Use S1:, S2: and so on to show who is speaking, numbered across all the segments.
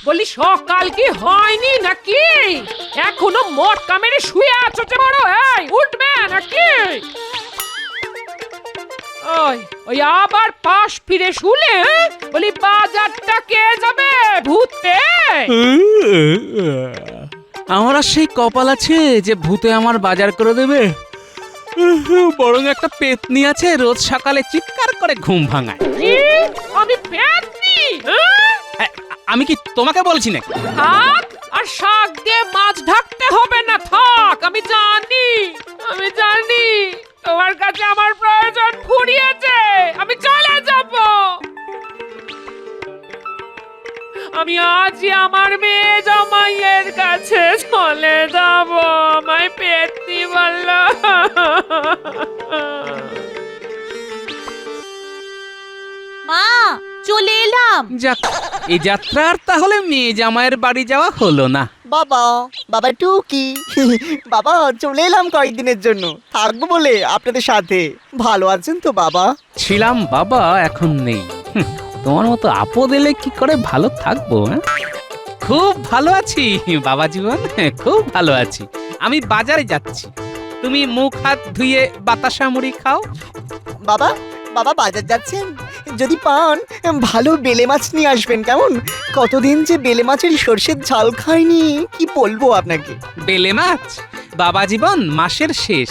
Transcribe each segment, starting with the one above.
S1: বলি সকাল কি হয়নি নাকি? এখনো মটকা মেরে শুয়ে আছো যে বড়? এই উঠবে নাকি? ওই আবার পাশ ফিরে শুলে বলি বাজারটা কে যাবে ভূতে?
S2: আমার আর সেই কপাল আছে যে ভূতে আমার বাজার করে দেবে? বরং একটা পেতনি আছে রোজ সকালে চিৎকার করে ঘুম ভাঙায়।
S1: কি? আমি পেতনি?
S2: আমি কি তোমাকে বলছি নাকি?
S1: থাক, আর শাক দিয়ে মাছ ঢাকতে হবে না, থাক। আমি জানি তোমার কাছে আমার প্রয়োজন ফুরিয়েছে। আমি চলে যাব। আমি আজই আমার মেয়ে জামাইয়ের কাছে চলে যাব। আমায় পেতনি বলল।
S3: মা, চলে এলাম।
S2: যাক, এই যাত্রা আর তাহলে মেয়ে জামাইয়ের বাড়ি যাওয়া হলো না।
S4: বাবা, বাবা টুকি, বাবা চলে এলাম কয়েকদিনের জন্য, থাকবো বলে আপনাদের সাথে। ভালো আছেন তো বাবা?
S2: ছিলাম বাবা, এখন নেই। তোমার মতো আপদ এলে কি করে ভালো থাকবো? খুব ভালো আছি বাবা জীবন, খুব ভালো আছি। আমি বাজারে যাচ্ছি, তুমি মুখ হাত ধুয়ে বাতাসা মুড়ি খাও।
S4: বাবা, বাবা বাজার যাচ্ছেন? যদি পান ভালো বেলে মাছ নিয়ে আসবেন কেমন? কতদিন যে বেলে মাছের সর্ষের ঝাল খাইনি, কি বলবো আপনাকে।
S2: বেলে মাছ? বাবা জীবন, মাসের শেষ,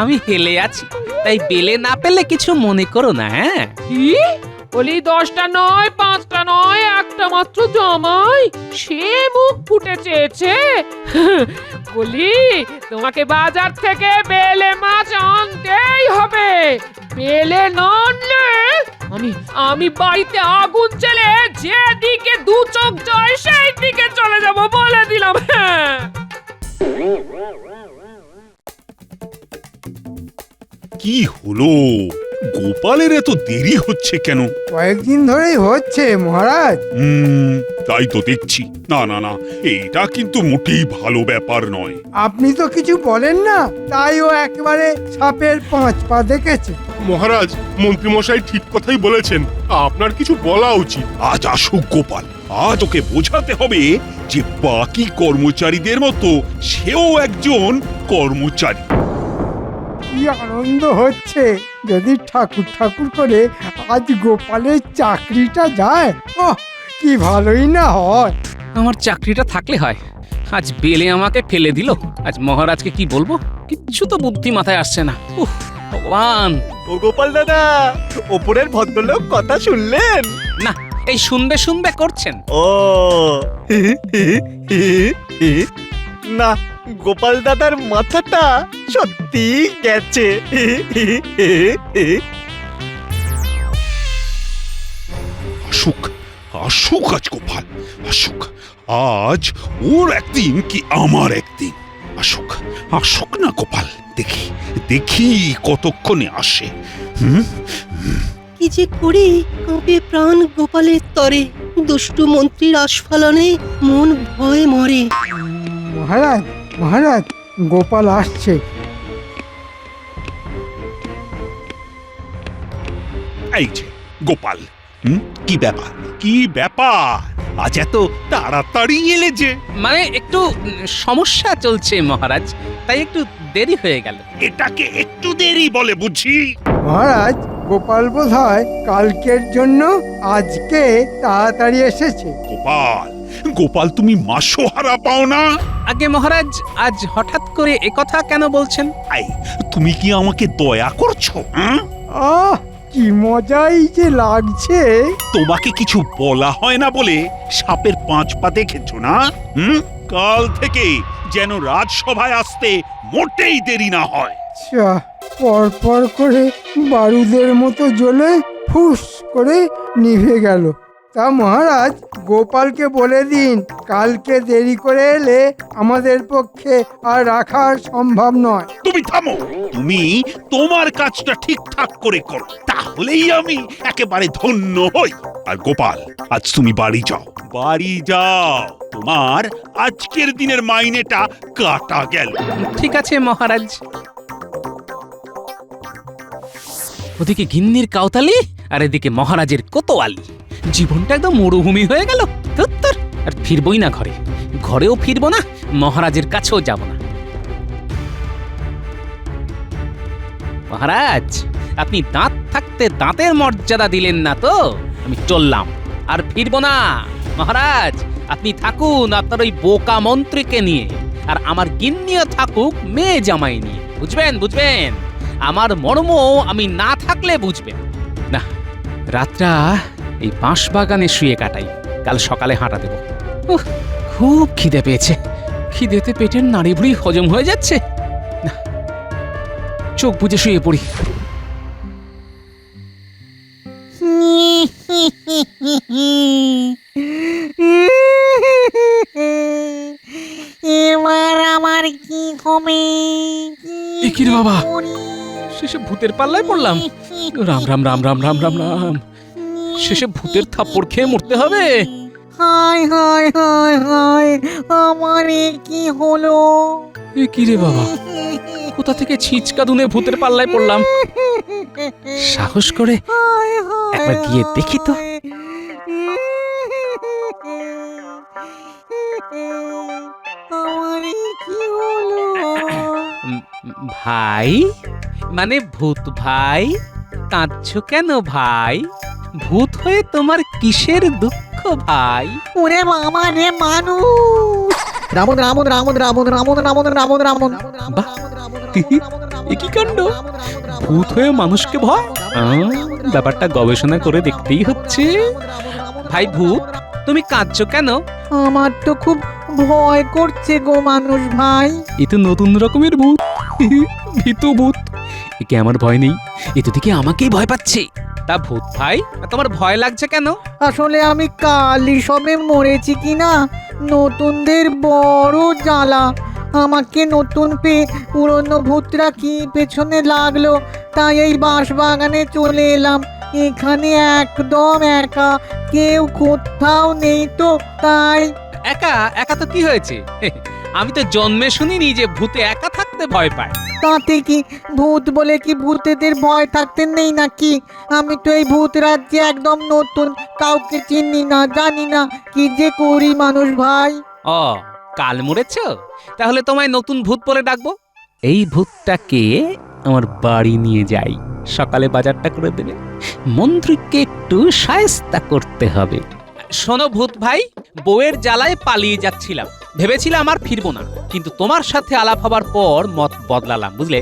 S2: আমি হেলে আছি, তাই বেলে না পেলে কিছু মনে করো না। হ্যাঁ,
S1: কি বলি? 10টা নয়, 5টা নয়, একটা মাত্র জামাই, সে মুখ ফুটে চেয়েছে। বলি তোমাকে বাজার থেকে বেলে মাছ আনতেই হবে। বেলে না আনলে আমি বাড়িতে আগুন জ্বেলে যেদিকে দু চোখ যায় সেই দিকে চলে যাব, বলে দিলাম। হ্যাঁ,
S5: কি হলো? গোপালের এত দেরি হচ্ছে কেন?
S6: কয়েকদিন ধরেই হচ্ছে মহারাজ।
S5: তাই তো দেখছি। না না না, এইটা কিন্তু মোটেই ভালো ব্যাপার নয়।
S6: আপনি তো কিছু বলেন না, তাই ও একেবারে সাপের 5 পা দেখেছে।
S7: মহারাজ, মন্ত্রীমশাই ঠিক কথাই বলেছেন, আপনার কিছু বলা উচিত।
S5: আজ আসুক গোপাল, আজ ওকে বোঝাতে হবে যে বাকি কর্মচারীদের মতো সেও একজন কর্মচারী।
S6: কি আনন্দ হচ্ছে! যদি ঠাকুর ঠাকুর করে আজ গোপালের চাকরিটা যায়, ওহ কি ভালোই না হয়।
S2: আমার চাকরিটা থাকলে হয়। আজ বেলে আমাকে ফেলে দিল, আজ মহারাজকে কি বলবো? কিচ্ছু তো বুদ্ধি মাথায় আসছে না। উফ ভগবান!
S4: ও গোপাল দাদা, ওপরের ভদ্রলোক কথা শুনলেন?
S2: না, এই শুনবে শুনবে করছেন।
S4: ও না, গোপাল দাদার মাথাটা সত্যি গেছে।
S5: আসুক, আসুক আজ গোপাল, আসুক। আজ ওর একদিন কি আমার একদিন। আসুক, আসুক না গোপাল, দেখি দেখি কতক্ষণে আসে।
S8: কি যে করি, কাঁপে প্রাণ গোপালের তরে, দুষ্টু মন্ত্রীর আস্ফালনে মন ভয়ে মরে।
S6: মহারাজ, মহারাজ, গোপাল আসছে।
S5: এই যে গোপাল, কি ব্যাপার, কি ব্যাপার? আজ এত তাড়াতাড়ি এলে যে?
S2: মানে একটু সমস্যা চলছে মহারাজ, তাই একটু দেরি হয়ে গেল।
S5: এটাকে একটু দেরি বলে বুঝি?
S6: মহারাজ, গোপাল বোধহয় কালকের জন্য আজকে তাড়াতাড়ি এসেছে।
S5: গোপাল, গোপাল তুমি মাসোহারা পাও না?
S2: আগে মহারাজ, আজ হঠাৎ করে একথা কেন বলছেন?
S5: আই, তুমি কি আমাকে দয়া করছো?
S6: আহ, কি মজাই যে লাগছে।
S5: তোমাকে কিছু বলা হয় না বলে সাপের 5 পা দেখেছো না? কাল থেকে যেন রাজসভায় আসতে মোটেই দেরি না হয়।
S6: পর পর করে বারুদের মতো জ্বলে ফুস করে নিভে গেল। তা মহারাজ, গোপালকে বলে দিন কালকে দেরি করে এলে আমাদের পক্ষে আর রাখা সম্ভব নয়।
S5: তুমি থামো, তুমি তোমার কাজটা ঠিকঠাক করে করো, তাহলেই আমি একেবারে ধন্য হই। আর গোপাল, আজ তুমি বাড়ি যাও, বাড়ি যাও। তোমার আজকের দিনের মাইনেটা কাটা গেল।
S2: ঠিক আছে মহারাজ। ওদিকে গিন্নির কাউতালি আর এদিকে মহারাজের কোতোয়ালি, জীবনটা একদম মরুভূমি হয়ে গেল। আর ফিরবই না ঘরে, ঘরেও ফিরবো না, মহারাজের কাছেও যাব না। মহারাজ, আপনি দাঁত থাকতে দাঁতের মর্যাদা দিলেন না তো, আমি চললাম, আর ফিরবো না। মহারাজ, আপনি থাকুন আপনার ওই বোকা মন্ত্রীকে নিয়ে, আর আমার গিন্নিও থাকুক মেয়ে জামাই নিয়ে। বুঝবেন বুঝবেন, আমার মর্ম আমি না থাকলে বুঝবেন না। রাতটা এই বাঁশ বাগানে শুয়ে কাটাই, কাল সকালে হাঁটা দেব। উহ, খুব খিদে পেয়েছে, খিদেতে পেটের নাড়িভুড়ি হজম হয়ে যাচ্ছে না। চোখ বুজে শুয়ে পড়ি।
S3: এবার আমার কি হবে?
S2: এ কি রে বাবা, শেষে ভূতের পাল্লায় পড়লাম। রাম রাম রাম রাম রাম রাম রাম, শেষে ভূতের থাপ্পড় খেয়ে মরতে হবে।
S3: হায় হায় হায় হায়, আমার এ কি হলো?
S2: এ কি রে বাবা, কোথা থেকে ছিচকা দুনে ভূতের পাল্লায় পড়লাম। সাহস করে একবার গিয়ে দেখি তো।
S3: আমার এ কি হলো?
S2: ভাই, মানে ভূত ভাই, কাঁদছো কেন ভাই? ভূত হয়ে তোমার কিসের দুঃখ ভাই?
S3: ওরে বাবা রে, মানুষ! রামন রামন রামন রামন রামন রামন রামন রামন।
S2: বাহ, এ কি কাণ্ড! ভূত হয়ে মানুষকে ভয়? ব্যাপারটা গবেষণা করে দেখতেই হচ্ছে। ভাই ভূত, তুমি কাঁদছো কেন?
S3: আমার তো খুব ভয় করছে গো মানুষ ভাই।
S2: এ তো নতুন রকমের ভূত, ভীতু ভূত। একে আমার ভয় নেই, এ তো দিকে আমাকেই ভয় পাচ্ছে। তা ভূত ভাই, তোমার ভয় লাগছে কেন?
S3: আসলে আমি কালই সবে মরেছি কিনা, নতুনদের বড় জ্বালা। আমাকে নতুন পেয়ে পুরনো ভূতরা কি পেছনে লাগলো, তাই এই বাঁশ বাগানে চলে এলাম। এখানে একদম একা, কেউ কোথাও নেই তো, তাই।
S2: একা একা তো কি হয়েছে? আমি তো জন্মে শুনিনি যে ভূতে একা থাকতে ভয় পায়।
S3: তাতে কি, ভূত বলে কি ভূতেদের ভয় থাকতে নেই নাকি? আমি তো এই ভূত রাজ্যে একদম নতুন, কাউকে চিনি না, জানি না, কি যে করি মানুষ ভাই।
S2: ও, কাল মরেছো? তাহলে তোমায় নতুন ভূত বলে ডাকবো। এই ভূতটাকে আমার বাড়ি নিয়ে যাই, সকালে বাজারটা করে দেবে। মন্ত্রীকে একটু শায়েস্তা করতে হবে। শোনো ভূত ভাই, বউয়ের জ্বালায় পালিয়ে যাচ্ছিলাম, ভেবেছিলাম আর ফিরবো না, কিন্তু তোমার সাথে আলাপ হবার পর মত বদলালাম, বুঝলে?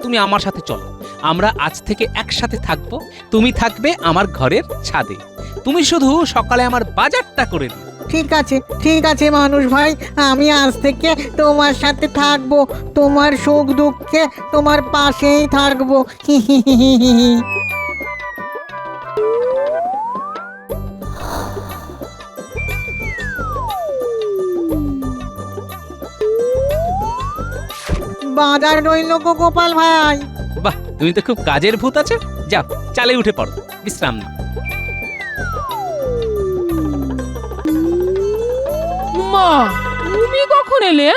S2: তুমি আমার সাথে চলো, আমরা আজ থেকে একসাথে থাকবো। তুমি থাকবে আমার ঘরের ছাদে, তুমি শুধু সকালে আমার বাজারটা করে দিও।
S3: ঠিক আছে ঠিক আছে মানুষ ভাই, আমি আজ থেকে তোমার সাথে থাকবো, তোমার সুখ দুঃখে তোমার পাশেই থাকবো। বাজার রইল গো গোপাল ভাই।
S2: বাহ, তুমি তো খুব কাজের ভূত আছো। যাও, চালে উঠে পড়ো, বিশ্রাম নাও।
S1: মা, তুমি কখন এলে?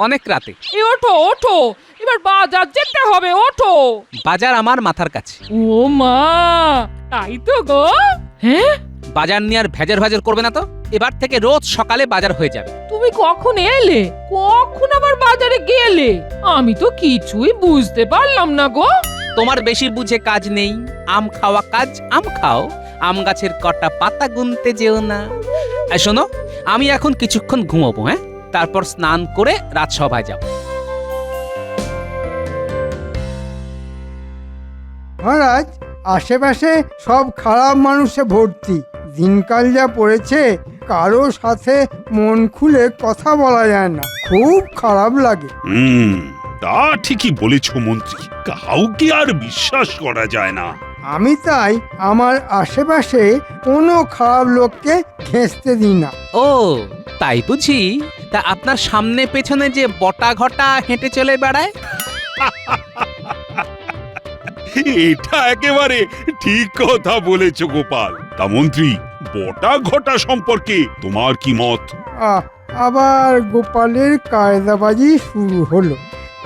S2: অনেক রাতে।
S1: এ ওঠো ওঠো, এবার বাজার যেতে হবে, ওঠো।
S2: বাজার আমার মাথার কাছে।
S1: ও মা, তাই তো গো। হ্যাঁ,
S2: বাজার নিয়ে আর ভেজার ভেজার করবে না তো। এবার থেকে রোজ সকালে বাজার হয়ে যাবে।
S1: তুমি কখন এলে, কখন আবার বাজারে গেলে? আমি তো কিছুই বুঝতে পারলাম না গো।
S2: তোমার বেশি বুঝে কাজ নেই, আম খাওয়া কাজ আম খাও, আম গাছের কটা পাতা গুনতে যেও না। আর শোনো, আমি এখন কিছুক্ষণ ঘুমাবো, হ্যাঁ? তারপর স্নান করে রাজসভায় যাব।
S6: মহারাজ, আশেপাশে সব খারাপ মানুষে ভর্তি। দিনকাল যা পড়েছে, কারো সাথে মন খুলে কথা বলা যায় না, খুব খারাপ লাগে।
S5: তা ঠিকই বলেছ মন্ত্রী, কাউকে আর বিশ্বাস করা যায় না।
S6: আমি তাই আমার আশেপাশে কোনো খারাপ লোককে ঘেঁষতে দিই না।
S2: ও, তাই বুঝি? তা আপনার সামনে পেছনে যে বটা ঘটা হেঁটে চলে বেড়ায়?
S5: এটা একেবারে ঠিক কথা বলেছ গোপাল। তা মন্ত্রী, বটা ঘটা সম্পর্কে তোমার কি মত?
S6: আবার গোপালের কায়দাবাজি শুরু হলো।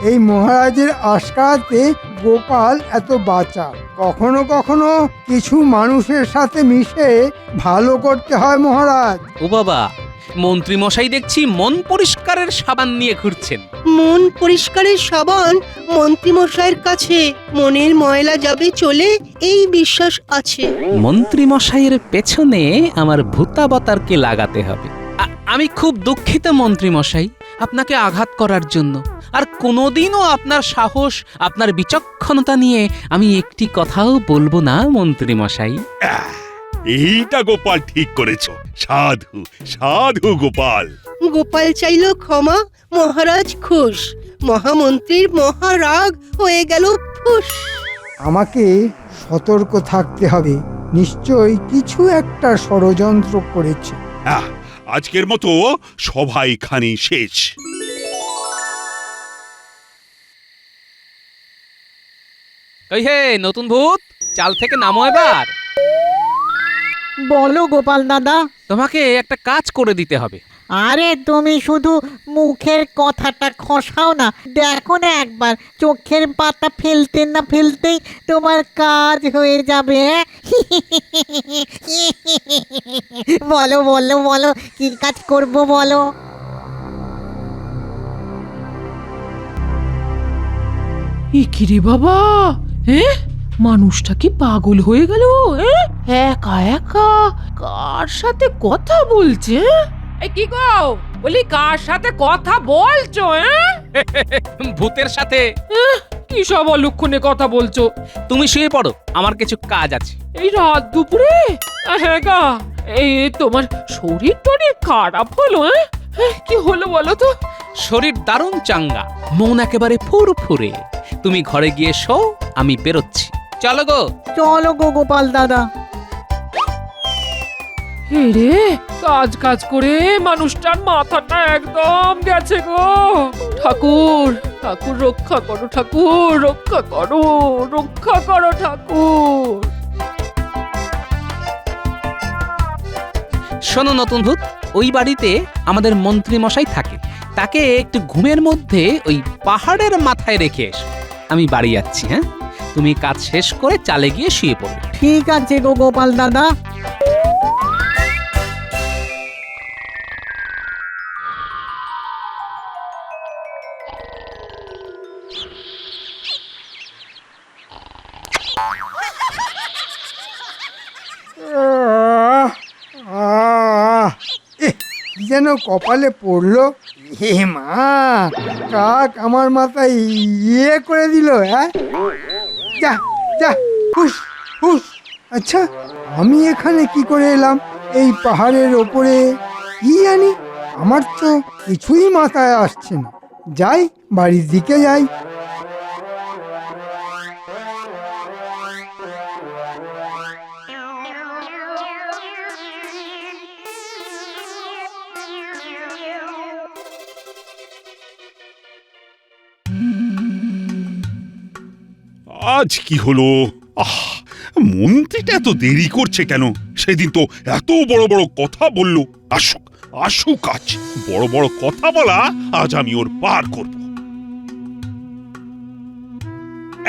S6: এই মহারাজের আশকারাতে গোপাল এত বাঁচা। কখনো কখনো কিছু মানুষের সাথে মিশে ভালো করতে হয় মহারাজ।
S2: ও বাবা, মন্ত্রী মশাই দেখছি মন পরিষ্কারের সাবান নিয়ে ঘুরছেন।
S8: মন পরিষ্কারের সাবান মন্ত্রীমশাইয়ের কাছে মনের ময়লা যাবে চলে, এই বিশ্বাস আছে।
S2: মন্ত্রী মশাইয়ের পেছনে আমার ভূতাবতারকে লাগাতে হবে। আমি খুব দুঃখিত মন্ত্রী মশাই, আপনাকে আঘাত করার জন্য। আর কোনোদিনও আপনার সাহস, আপনার বিচক্ষণতা নিয়ে আমি একটি কথাও বলবো না মন্ত্রী মশাই।
S5: এইটা গোপাল ঠিক করেছো। সাধু সাধু গোপাল।
S8: গোপাল চাইল ক্ষমা, মহারাজ খুশ। মহামন্ত্রীর মহারাগ হয়ে গেল ফুস।
S6: আমাকে সতর্ক থাকতে হবে, নিশ্চয়ই কিছু একটা ষড়যন্ত্র করেছে।
S5: আজকের মতো সভা এখানেই শেষ।
S2: কই হে নতুন ভূত, চাল থেকে নামো এবার।
S3: বলো গোপাল দাদা।
S2: তোমাকে একটা কাজ করে দিতে হবে।
S3: আরে তুমি শুধু মুখের কথাটা খসাও না, দেখো না একবার চোখের পাতা ফেলতে না ফেলতেই তোমার কাজ হয়ে যাবে। বলো বলো বলো, কি কাজ করব বলো।
S1: ইকিরে বাবা, হ্যাঁ মানুষটা কি পাগল হয়ে গেল? একা একা কার সাথে কথা বলছে? এই কি গো, বলি কার সাথে কথা বলছো?
S2: ভূতের সাথে।
S1: কি সব অলক্ষণে কথা বলছো?
S2: তুমি শুয়ে পড়ো, আমার কিছু কাজ আছে।
S1: এই রাত দুপুরে? হ্যাঁ গা, এই তোমার শরীর টরীর খারাপ হলো? কি হলো বলো তো?
S2: শরীর দারুণ চাঙ্গা, মন একেবারে ফুরফুরে। তুমি ঘরে গিয়ে শো, আমি বেরোচ্ছি। চলো গো।
S3: চলো গো গোপাল দাদা।
S1: রে কাজ কাজ করে মানুষটার মাথাটা একদম গেছে গো। ঠাকুর ঠাকুর রক্ষা করো, ঠাকুর রক্ষা করো, রক্ষা করো ঠাকুর।
S2: শোনো নতুন ভূত, ওই বাড়িতে আমাদের মন্ত্রী মশাই থাকে। তাকে একটু ঘুমের মধ্যে ওই পাহাড়ের মাথায় রেখে এসো। আমি বাড়ি যাচ্ছি। হ্যাঁ, তুমি কাজ শেষ করে চালে গিয়ে শুয়ে পড়বে।
S3: ঠিক আছে গো গোপাল দাদা।
S6: কি যেন কপালে পড়লো। এ মা, কাক আমার মাথায় ইয়ে করে দিল। হ্যাঁ, যা যা, হুস হুস। আচ্ছা, আমি এখানে কি করে এলাম এই পাহাড়ের ওপরে? কি জানি, আমার তো কিছুই মাথায় আসছে না। যাই, বাড়ির দিকে যাই।
S5: আজ কি হলো? মন্ত্রীটা এত দেরি করছে কেন? সেদিন তো এত বড় বড় কথা বললো। আসুক আসুক, আজ বড় বড় কথা বলা আজ আমি ওর পার করব।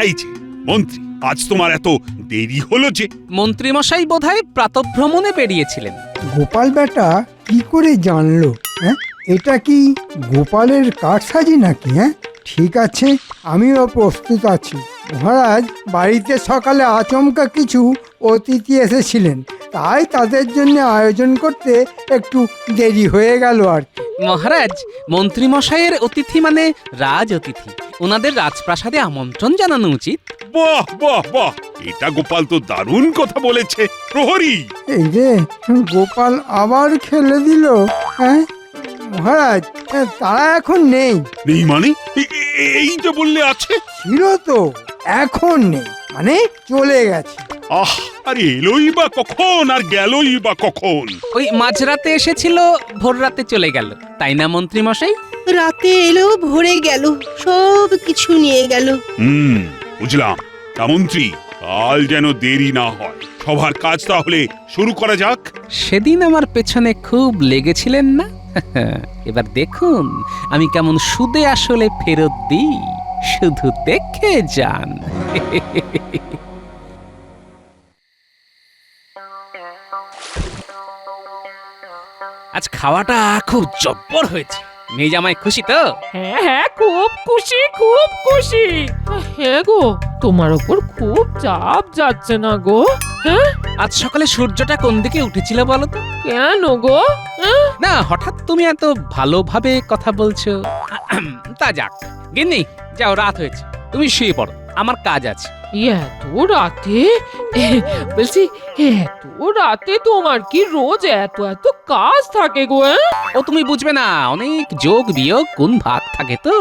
S5: এই যে মন্ত্রী, আজ তোমার এত দেরি হলো যে?
S2: মন্ত্রী মশাই বোধহয় প্রাতঃভ্রমণে বেরিয়েছিলেন।
S6: গোপাল বেটা কি করে জানলো? হ্যাঁ, এটা কি গোপালের কারসাজি নাকি? হ্যাঁ, ঠিক আছে, আমিও প্রস্তুত আছি। মহারাজ বাড়িতে সকালে আচমকা কিছু অতিথি এসেছিলেন, তাই তাদের জন্য আয়োজন করতে একটু দেরি হয়ে গেল আর কি।
S2: মহারাজ, মন্ত্রী মশাইয়ের অতিথি মানে রাজ অতিথি, ওনাদের রাজপ্রাসাদে আমন্ত্রণ জানানো উচিত।
S5: বাহ বাহ বাহ, এটা গোপাল তো দারুণ কথা বলেছে। প্রহরী,
S6: এই রে, গোপাল আবার খেলে দিল। হ্যাঁ মহারাজ, তারা এখন নেই।
S5: নেই মানে? এই যে বললে আছে।
S6: ছিল তো, এখন নেই মানে চলে গেছে।
S5: আরে এলোই বা কখন আর গেলই বা কখন?
S2: ওই মাঝরাতে এসেছিল, ভোর রাতে চলে গেল, তাই না মন্ত্রী মশাই?
S8: রাতে এলো, ভরে গেল, সব কিছু নিয়ে গেল।
S5: বুঝলাম। তা মন্ত্রী, কাল যেন দেরি না হয়। সবার কাজ তাহলে শুরু করা যাক।
S2: সেদিন আমার পেছনে খুব লেগেছিলেন না? এবার দেখুন আমি কেমন সুদে আসলে ফেরত দিই। শুধু দেখে যান। আজ খাওয়াটা খুব জব্বর হয়েছে। মেয়ে জামাই খুশি তো?
S1: হ্যাঁ হ্যাঁ, খুব খুশি, খুব খুশি। হ্যাঁ গো, তোমার ওপর খুব চাপ যাচ্ছে না গো? হ্যাঁ,
S2: আজ সকালে সূর্যটা কোন দিকে উঠেছিল বলো তো?
S1: কেন গো? হ্যাঁ?
S2: না, হঠাৎ তুমি এত ভালোভাবে কথা বলছো। তা যাক, গিন্নি যাও, রাত হয়েছে, তুমি শুয়ে পড়ো, আমার কাজ আছে।
S1: এত রাতে? বলছি, এত রাতে তোমার কি রোজ এত এত কাজ থাকে গো? হ্যাঁ?
S2: ও তুমি বুঝবে না, অনেক যোগ বিয়োগ গুণ ভাগ থাকে তো।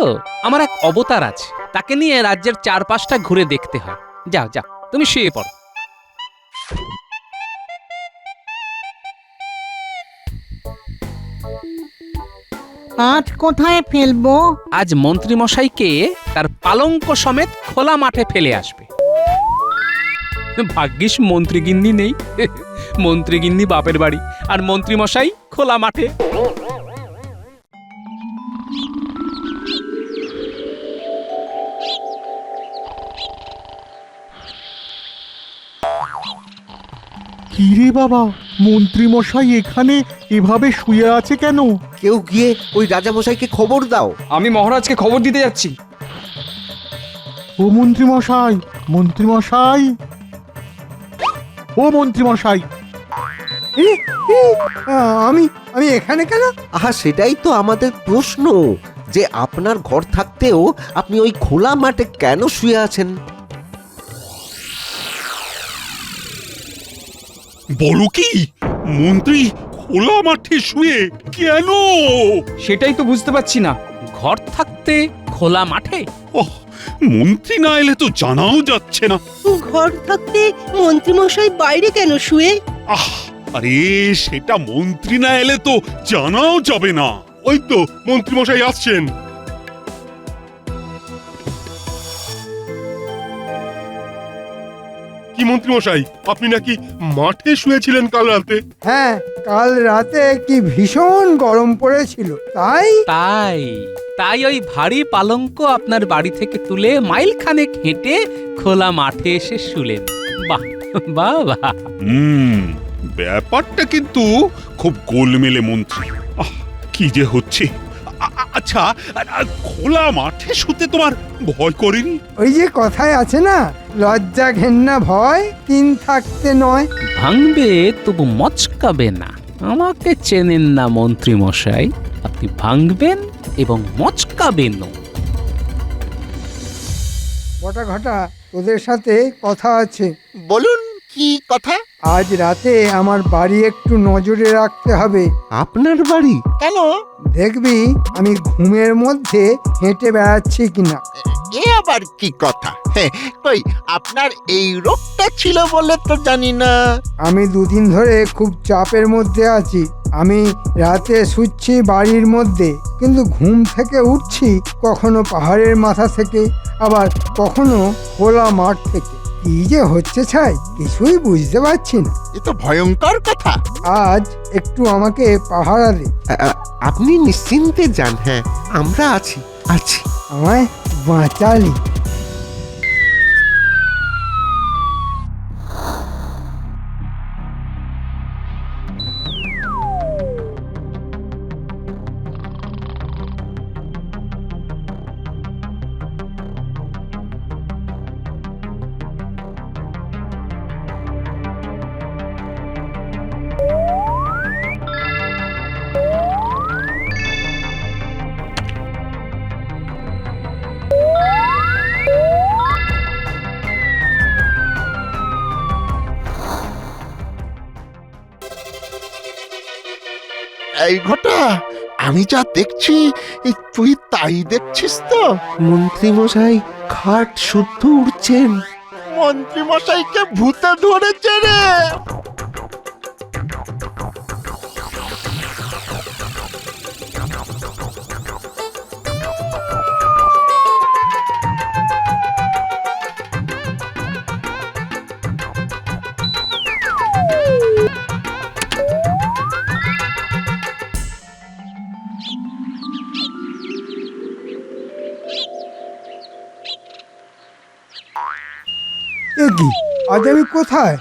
S2: আমার এক অবতার আছে, তাকে নিয়ে রাজ্যের চারপাশটা ঘুরে দেখতে হয়। যাও যাও, তুমি শুয়ে পড়ো।
S3: আজ কোথায় ফেলবো?
S2: আজ মন্ত্রী মশাইকে তার পালঙ্ক সমেত খোলা মাঠে ফেলে আসবে। ভাগ্যিস মন্ত্রী গিন্নি নেই। মন্ত্রী গিন্নি বাপের বাড়ি, আর মন্ত্রী মশাই খোলা মাঠে।
S9: কিরে বাবা, মন্ত্রী মশাই এখানে এভাবে শুয়ে আছে কেন?
S4: কেউ গিয়ে ওই রাজামশাইকে খবর দাও।
S10: আমি মহারাজকে খবর দিতে যাচ্ছি।
S9: ও মন্ত্রী মশাই, মন্ত্রী মশাই, ও মন্ত্রী মশাই।
S6: এ, এ, আমি আমি এখানে কেন?
S11: আহা, সেটাই তো আমাদের প্রশ্ন, যে আপনার ঘর থাকতেও আপনি ওই খোলা মাঠে কেন শুয়ে আছেন?
S5: বলো কি, মন্ত্রী খোলা মাঠে শুয়ে কেন?
S10: সেটাই তো বুঝতে পারছি না।
S2: ঘর থাকতে খোলা মাঠে?
S5: ওহ, মন্ত্রী না এলে তো জানাও যাচ্ছে না।
S8: ঘর থাকতে মন্ত্রীমশাই বাইরে কেন শুয়ে?
S5: আহ, আরে সেটা মন্ত্রী না এলে তো জানাও যাবে না।
S7: ওই তো মন্ত্রীমশাই আসছেন। কি মন্ত্রীমশাই, আপনি নাকি মাঠে শুয়েছিলেন কাল রাতে?
S6: হ্যাঁ, কাল রাতে কি ভীষণ গরম পড়েছিল, তাই
S2: তাই তাই ওই ভারী পালঙ্ক আপনার বাড়ি থেকে তুলে মাইল খানেক হেঁটে খোলা মাঠে এসে শুলেন। বাহ বাহ বাহ।
S5: ব্যাপারটা কিন্তু খুব গোলমেলে মন্ত্রী। আহ, কি যে হচ্ছে। আচ্ছা, খোলা মাঠে শুতে তোমার ভয় করেনি?
S6: ওই যে কথায় আছে না, লজ্জা ঘেন্না ভয় তিন থাকতে নয়।
S2: ভাঙবে তবু মচকাবে না। আমাকে চেনেন না মন্ত্রী মশাই, আপনি ভাঙবেন এবং মচকাবেন।
S6: বটা ঘটা, তোদের সাথে কথা আছে।
S11: বলুন, কি কথা?
S6: আজ রাতে আমার বাড়ি একটু নজরে রাখতে হবে।
S11: আপনার বাড়ি? কেন?
S6: দেখবি আমি ঘুমের মধ্যে হেঁটে বেড়াচ্ছি কিনা।
S11: এ আবার কি কথা? কই, আপনার এই রোগটা ছিল বলে তো জানি না।
S6: আমি দুদিন ধরে খুব চাপের মধ্যে আছি। আমি রাতে শুচ্ছি বাড়ির মধ্যে, কিন্তু ঘুম থেকে উঠছি কখনো পাহাড়ের মাথা থেকে, আবার কখনো খোলা মাঠ থেকে। কি যে হচ্ছে ছাই, কিছুই বুঝতে পারছি না।
S11: এ তো ভয়ঙ্কর কথা।
S6: আজ একটু আমাকে পাহারা দে।
S11: আপনি নিশ্চিন্তে যান, হ্যাঁ আমরা আছি আছি।
S6: আমায় বাঁচালি।
S11: এই ঘটা, আমি যা দেখছি তুই তাই দেখছিস তো? মন্ত্রী মশাই খাট শুদ্ধ উঠছেন। মন্ত্রী মশাইকে ভূতে ধরেছে রে।
S6: আজ আমি কোথায়?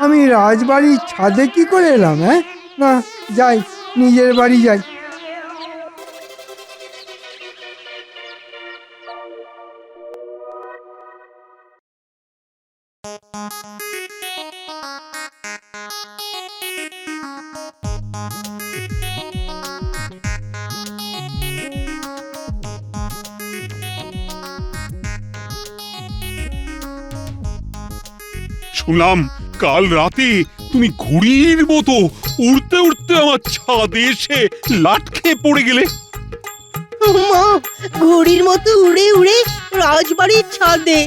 S6: আমি রাজবাড়ির ছাদে কি করে এলাম? হ্যাঁ, না, যাই, নিজের বাড়ি যাই।
S5: শুনলাম কাল রাতে তুমি ঘুড়ির মতো উড়তে উড়তে আমার ছাদে এসে লাট খেয়ে পড়ে গেলে।
S8: মা, ঘড়ির মতো উড়ে উড়ে রাজবাড়ির ছাদে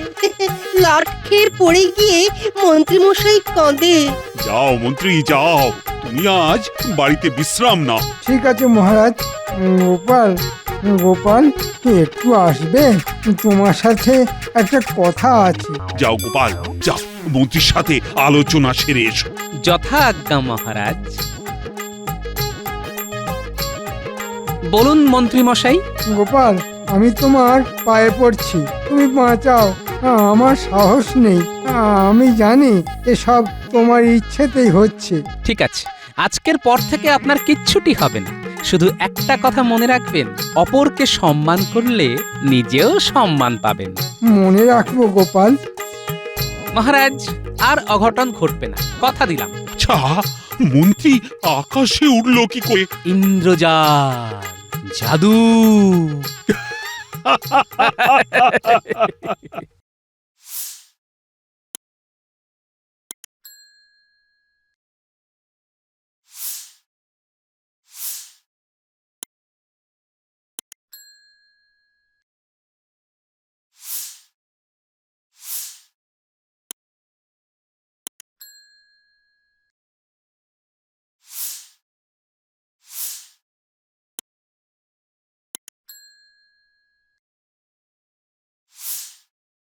S8: লাট খেয়ে পড়ে গিয়ে মন্ত্রীমশাই কাঁদে।
S5: যাও মন্ত্রী যাও, তুমি আজ বাড়িতে বিশ্রাম নাও।
S6: ঠিক আছে মহারাজ। গোপাল, গোপাল, তুই একটু আসবে? তোমার সাথে একটা কথা আছে।
S5: যাও গোপাল যাও, মন্ত্রীর সাথে আলোচনা সেরে এসো।
S2: যথা আজ্ঞা মহারাজ। বলুন মন্ত্রী মশাই।
S6: গোপাল, আমি তোমার পায়ে পড়ছি, তুমি বাঁচাও। আমার সাহস নেই। আমি জানি এসব তোমার ইচ্ছেতেই হচ্ছে।
S2: ঠিক আছে, আজকের পর থেকে আপনার কিচ্ছুটি হবে না। শুধু একটা কথা মনে রাখবেন, অপরকে সম্মান করলে নিজেও সম্মান পাবেন।
S6: মনে রাখবো গোপাল।
S2: মহারাজ, আর অঘটন ঘটবে না, কথা দিলাম।
S5: আচ্ছা মন্ত্রী আকাশে উঠলো কি করে?
S2: ইন্দ্রজাল, জাদু।